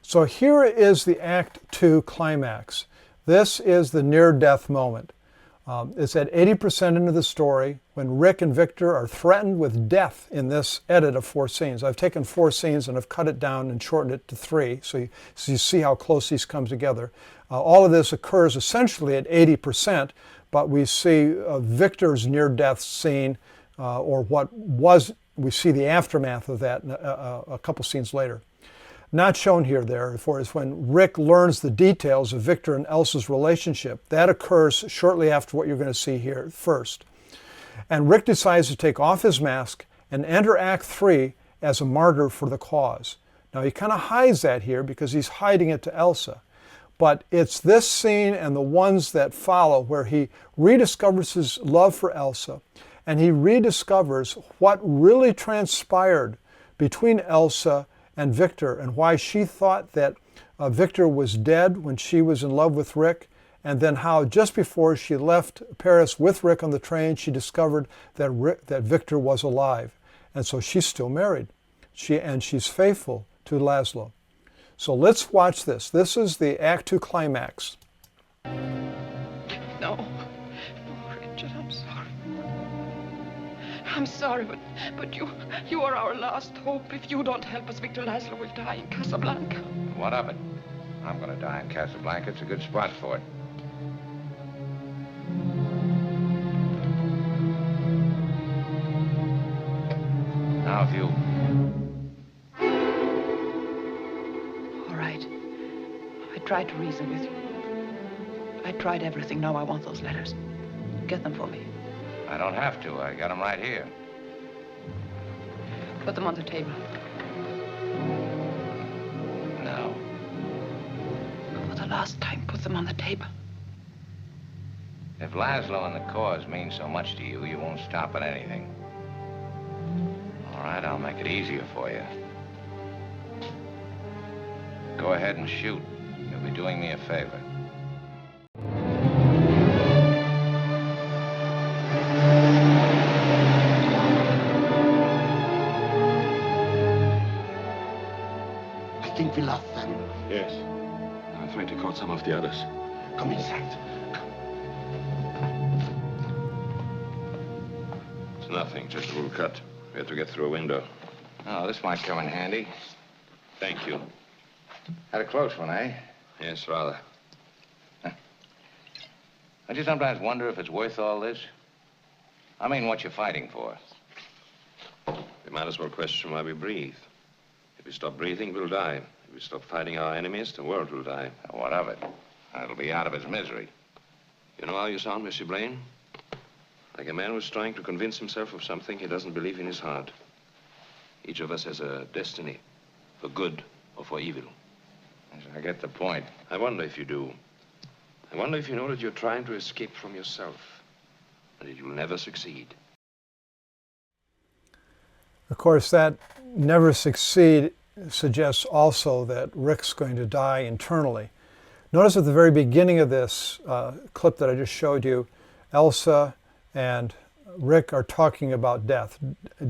[SPEAKER 1] So here is the Act 2 climax. This is the near-death moment. It's at 80% into the story when Rick and Victor are threatened with death in this edit of 4 scenes. I've taken 4 scenes and I've cut it down and shortened it to 3, so you see how close these come together. All of this occurs essentially at 80%, but we see Victor's near-death scene, or we see the aftermath of that a couple scenes later. Not shown here, therefore, is when Rick learns the details of Victor and Elsa's relationship. That occurs shortly after what you're going to see here first. And Rick decides to take off his mask and enter Act 3 as a martyr for the cause. Now, he kind of hides that here because he's hiding it to Elsa. But it's this scene and the ones that follow where he rediscovers his love for Elsa, and he rediscovers what really transpired between Elsa and Victor, and why she thought that Victor was dead when she was in love with Rick, and then how just before she left Paris with Rick on the train, she discovered that Victor was alive. And so she's still married. She's faithful to Laszlo. So let's watch this. This is the Act 2 climax.
[SPEAKER 11] No, Richard, I'm sorry. I'm sorry, but you are our last hope. If you don't help us, Victor Laszlo will die in Casablanca.
[SPEAKER 7] What of it? I'm going to die in Casablanca. It's a good spot for it. Now, if you...
[SPEAKER 11] All right. I tried to reason with you. I I tried everything. Now I want those letters. Get them for me.
[SPEAKER 7] I don't have to. I got them right here.
[SPEAKER 11] Put them on the table.
[SPEAKER 7] No.
[SPEAKER 11] For the last time, put them on the table.
[SPEAKER 7] If Laszlo and the cause mean so much to you, you won't stop at anything. All right, I'll make it easier for you. Go ahead and shoot. You'll be doing me a favor.
[SPEAKER 10] I think we lost them.
[SPEAKER 3] Yes. I'm afraid they caught some of the others.
[SPEAKER 10] Come inside.
[SPEAKER 3] It's nothing, just a little cut. We had to get through a window.
[SPEAKER 7] Oh, this might come in handy.
[SPEAKER 3] Thank you.
[SPEAKER 7] Had a close one, eh?
[SPEAKER 3] Yes, rather.
[SPEAKER 7] Don't you sometimes wonder if it's worth all this? I mean, what you're fighting for.
[SPEAKER 3] We might as well question why we breathe. If we stop breathing, we'll die. If we stop fighting our enemies, the world will die.
[SPEAKER 7] What of it? It'll be out of its misery.
[SPEAKER 3] You know how you sound, Monsieur Blaine? Like a man who's trying to convince himself of something he doesn't believe in his heart. Each of us has a destiny, for good or for evil.
[SPEAKER 7] Yes, I get the point.
[SPEAKER 3] I wonder if you do. I wonder if you know that you're trying to escape from yourself, and that you'll never succeed.
[SPEAKER 1] Of course, that never succeed suggests also that Rick's going to die internally. Notice at the very beginning of this clip that I just showed you, Elsa and Rick are talking about death.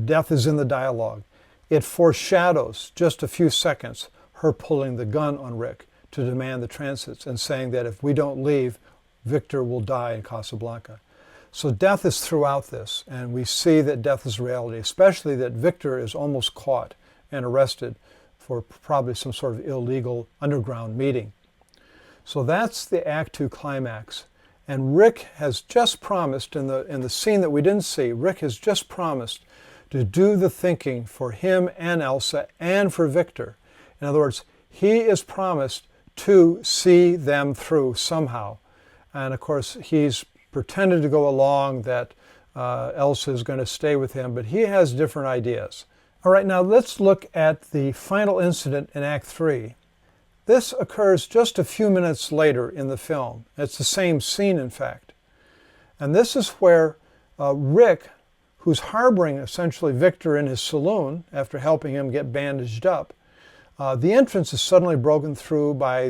[SPEAKER 1] Death is in the dialogue. It foreshadows just a few seconds her pulling the gun on Rick to demand the transits and saying that if we don't leave, Victor will die in Casablanca. So death is throughout this, and we see that death is reality, especially that Victor is almost caught and arrested for probably some sort of illegal underground meeting. So that's the Act 2 climax. And Rick has just promised, in the scene that we didn't see, Rick has just promised to do the thinking for him and Elsa and for Victor. In other words, he is promised to see them through somehow. And of course, he's pretended to go along that Elsa is going to stay with him, but he has different ideas. All right, now let's look at the final incident in Act 3. This occurs just a few minutes later in the film. It's the same scene, in fact. And this is where Rick, who's harboring essentially Victor in his saloon after helping him get bandaged up, the entrance is suddenly broken through by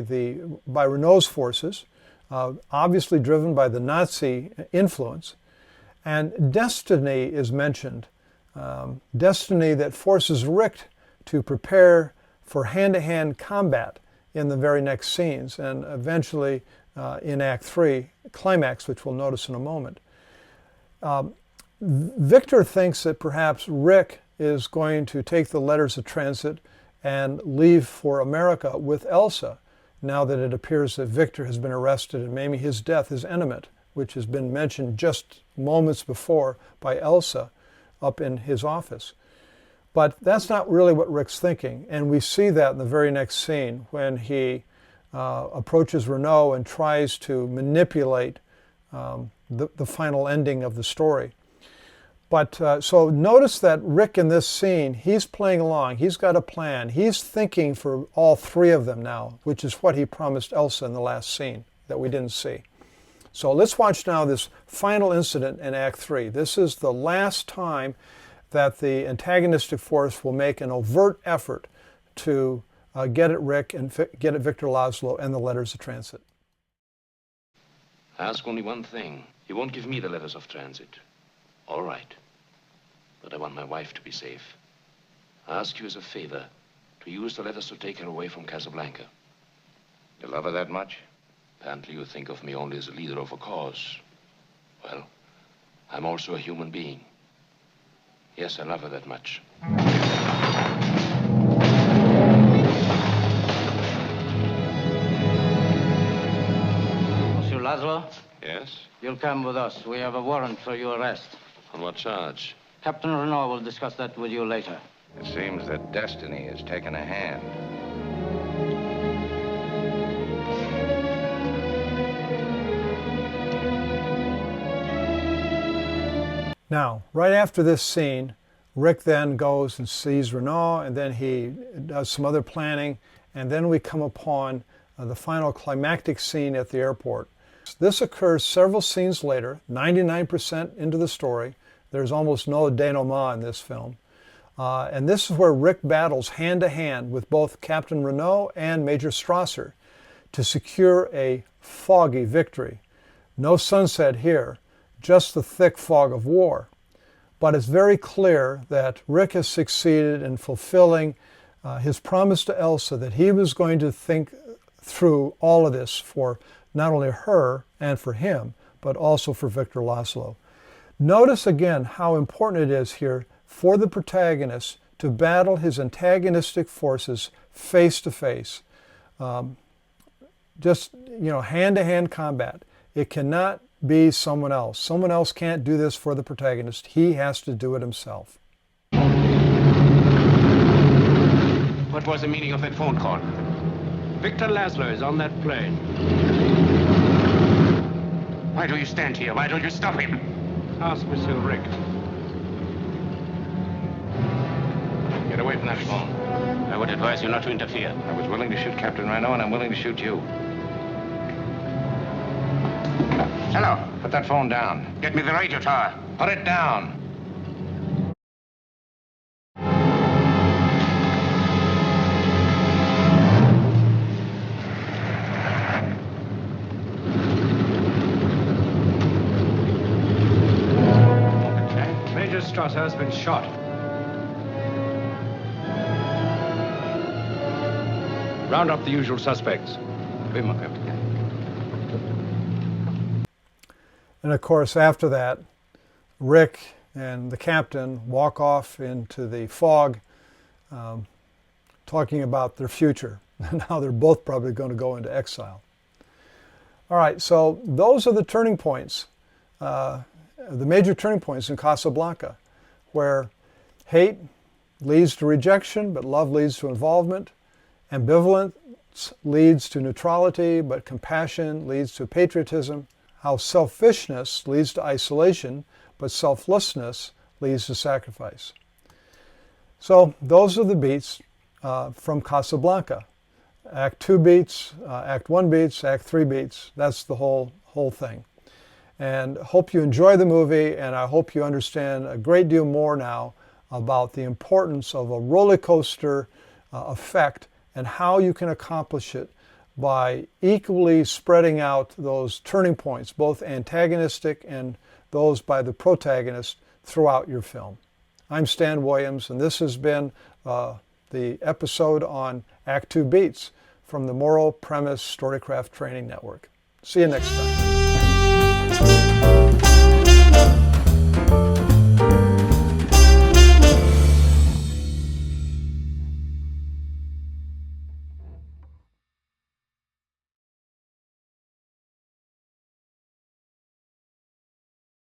[SPEAKER 1] Renault's forces, obviously driven by the Nazi influence. And destiny is mentioned. Destiny that forces Rick to prepare for hand-to-hand combat in the very next scenes, and eventually in Act 3, climax, which we'll notice in a moment. Victor thinks that perhaps Rick is going to take the letters of transit and leave for America with Elsa, now that it appears that Victor has been arrested and maybe his death is imminent, which has been mentioned just moments before by Elsa up in his office. But that's not really what Rick's thinking, and we see that in the very next scene when he approaches Renault and tries to manipulate the final ending of the story. But so notice that Rick in this scene, he's playing along, he's got a plan, he's thinking for all three of them now, which is what he promised Elsa in the last scene that we didn't see. So let's watch now this final incident in Act 3. This is the last time that the antagonistic force will make an overt effort to get at Rick and get at Victor Laszlo and the letters of transit.
[SPEAKER 10] I ask only one thing. You won't give me the letters of transit. All right. But I want my wife to be safe. I ask you as a favor to use the letters to take her away from Casablanca.
[SPEAKER 7] You love her that much?
[SPEAKER 10] Apparently you think of me only as a leader of a cause. Well, I'm also a human being. Yes, I love her that much.
[SPEAKER 14] Monsieur Laszlo?
[SPEAKER 3] Yes?
[SPEAKER 14] You'll come with us. We have a warrant for your arrest.
[SPEAKER 3] On what charge?
[SPEAKER 14] Captain Renault will discuss that with you later.
[SPEAKER 7] It seems that destiny has taken a hand.
[SPEAKER 1] Now, right after this scene, Rick then goes and sees Renault, and then he does some other planning, and then we come upon the final climactic scene at the airport. This occurs several scenes later, 99% into the story. There's almost no denouement in this film. And this is where Rick battles hand-to-hand with both Captain Renault and Major Strasser to secure a foggy victory. No sunset here, just the thick fog of war. But it's very clear that Rick has succeeded in fulfilling his promise to Elsa that he was going to think through all of this for not only her and for him, but also for Victor Laszlo. Notice again how important it is here for the protagonist to battle his antagonistic forces face to face. Just, hand-to-hand combat. It cannot be someone else. Someone else can't do this for the protagonist. He has to do it himself.
[SPEAKER 10] What was the meaning of that phone call?
[SPEAKER 14] Victor Laszlo is on that plane.
[SPEAKER 10] Why do you stand here? Why don't you stop him?
[SPEAKER 14] Ask Monsieur Rick.
[SPEAKER 10] Get away from that phone. I would advise you not to interfere.
[SPEAKER 7] I was willing to shoot Captain Renault, and I'm willing to shoot you.
[SPEAKER 10] Hello.
[SPEAKER 7] Put that phone down.
[SPEAKER 10] Get me the radio tower.
[SPEAKER 7] Put it down.
[SPEAKER 14] Major Strasser has been shot. Round up the usual suspects.
[SPEAKER 1] And of course, after that, Rick and the captain walk off into the fog, talking about their future. Now they're both probably going to go into exile. All right, so those are the turning points, the major turning points in Casablanca, where hate leads to rejection, but love leads to involvement. Ambivalence leads to neutrality, but compassion leads to patriotism. How selfishness leads to isolation, but selflessness leads to sacrifice. So those are the beats from Casablanca. Act 2 beats, Act 1 beats, Act 3 beats. That's the whole thing. And hope you enjoy the movie, and I hope you understand a great deal more now about the importance of a roller coaster effect and how you can accomplish it by equally spreading out those turning points, both antagonistic and those by the protagonist, throughout your film. I'm Stan Williams, and this has been the episode on Act 2 Beats from the Moral Premise Storycraft Training Network. See you next time.